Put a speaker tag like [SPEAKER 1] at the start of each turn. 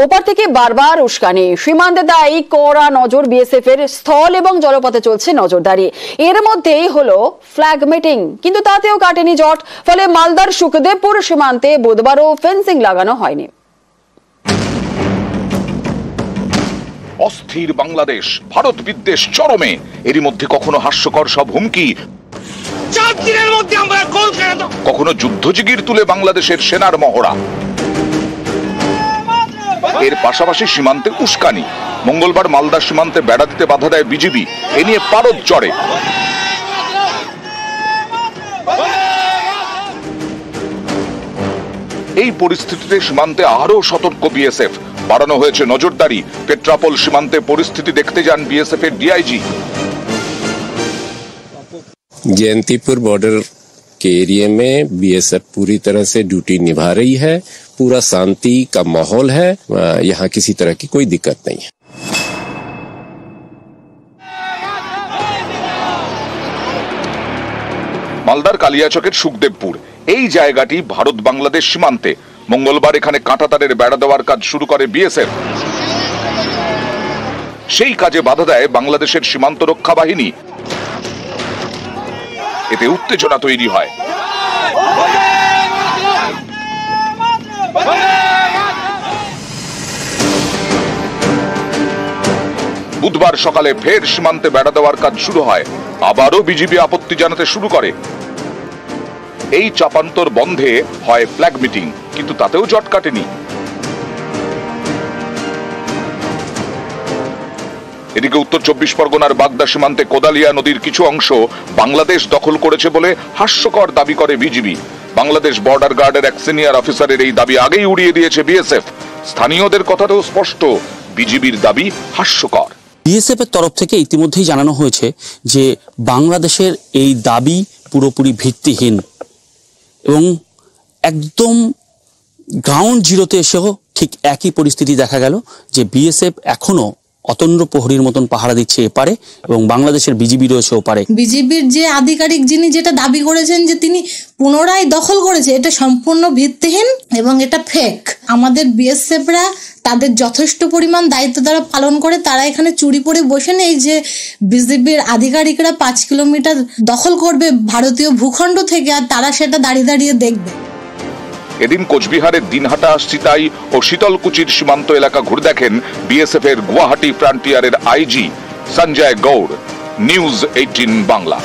[SPEAKER 1] ওপার থেকে বারবার উস্কানি, সীমান্তে দায়ী কড়া নজর বিএসএফ এর। স্থল এবং জলপথে চলছে নজরদারি। এর মধ্যেই হলো ফ্ল্যাগ মিটিং, কিন্তু তাতেও কাটেনি জট। ফলে মালদার সুখদেবপুর সীমান্তে বুধবারও ফেন্সিং লাগানো হয়নি।
[SPEAKER 2] অস্থির বাংলাদেশ, ভারত বিদ্বেষ চরমে। এরই মধ্যে কখনো হাস্যকর সব হুমকি,
[SPEAKER 3] 4 দিনের মধ্যে আমরা কলকাতা,
[SPEAKER 2] কখনো যুদ্ধজিগির তুলে বাংলাদেশের সেনার মহড়া। এর পাশাপাশি সীমান্তে উস্কানি। মঙ্গলবার মালদা সীমান্তে বেড়া দিতে বাধা দেয় বিজিবি, এ নিয়ে পারদ চড়ে। এই পরিস্থিতিতে সীমান্তে আরো সতর্ক বিএসএফ। বাড়ানো হয়েছে নজরদারি। পেট্রাপোল সীমান্তে পরিস্থিতি দেখতে যান বিএসএফ এর ডিআইজি।
[SPEAKER 4] जयंतीपुर बॉर्डर के एरिया में बीएसएफ पूरी तरह से ड्यूटी निभा रही है। पूरा शांति का माहौल है, यहाँ किसी तरह की कोई दिक्कत नहीं है।
[SPEAKER 2] মালদার কালিয়াচকের সুখদেবপুর এই জায়গাটি ভারত বাংলাদেশ সীমান্তে। মঙ্গলবার এখানে কাঁটাতারের বেড়া দেওয়ার কাজ শুরু করে বিএসএফ। সেই কাজে বাধা দেয় বাংলাদেশের সীমান্ত রক্ষা বাহিনী। এতে উত্তেজনা তৈরি হয়। বুধবার সকালে ফের সীমান্তে বেড়া দেওয়ার কাজ শুরু হয়। আবারও বিজিবি আপত্তি জানাতে শুরু করে। এই চাপান্তর বন্ধে হয় ফ্ল্যাগ মিটিং, কিন্তু তাতেও জট কাটেনি। এদিকে উত্তর 24 পরগনার বাগদা সীমান্তে কোদালিয়া নদীর কিছু অংশ বাংলাদেশ দখল করেছে বলে হাস্যকর দাবি করে বিজিবি। বাংলাদেশ বর্ডার গার্ডের এক সিনিয়র অফিসারের এই দাবি আগেই উড়িয়ে দিয়েছে বিএসএফ। স্থানীয়দের কথাতেও স্পষ্ট, বিজিবির দাবি হাস্যকর।
[SPEAKER 5] বিএসএফ এর তরফ থেকে ইতিমধ্যেই জানানো হয়েছে যে বাংলাদেশের এই দাবি পুরোপুরি ভিত্তিহীন এবং একদম গ্রাউন্ড জিরোতে এসেও ঠিক একই পরিস্থিতি দেখা গেল যে বিএসএফ এখনো অতন্দ্র প্রহরীর মতন পাহারা দিচ্ছে এপারে এবং বাংলাদেশের বিজিবি রয়েছে ওপারে।
[SPEAKER 6] বিজিবির যে আধিকারিক যিনি যেটা দাবি করেছেন যে তিনি পুনরায় দখল করেছে, এটা সম্পূর্ণ ভিত্তিহীন এবং এটা ফেক। আমাদের বিএসএফরা তাদের যথেষ্ট পরিমাণ দায়িত্ব তারা পালন করে। তারা এখানে চুরি পরে বসে নেই যে বিজিবির আধিকারিকরা 5 কিলোমিটার দখল করবে ভারতীয় ভূখণ্ড থেকে, আর তারা সেটা দাঁড়িয়ে দাঁড়িয়ে দেখবে।
[SPEAKER 2] এদিন কোচবিহারের দিনহাটা, আসচিতাই ও শীতলকুচির সীমান্ত এলাকা ঘুরে দেখেন বিএসএফ এর গুয়াহাটি ফ্রন্টিয়ারের আইজি সঞ্জয় গৌড়। নিউজ 18 বাংলা।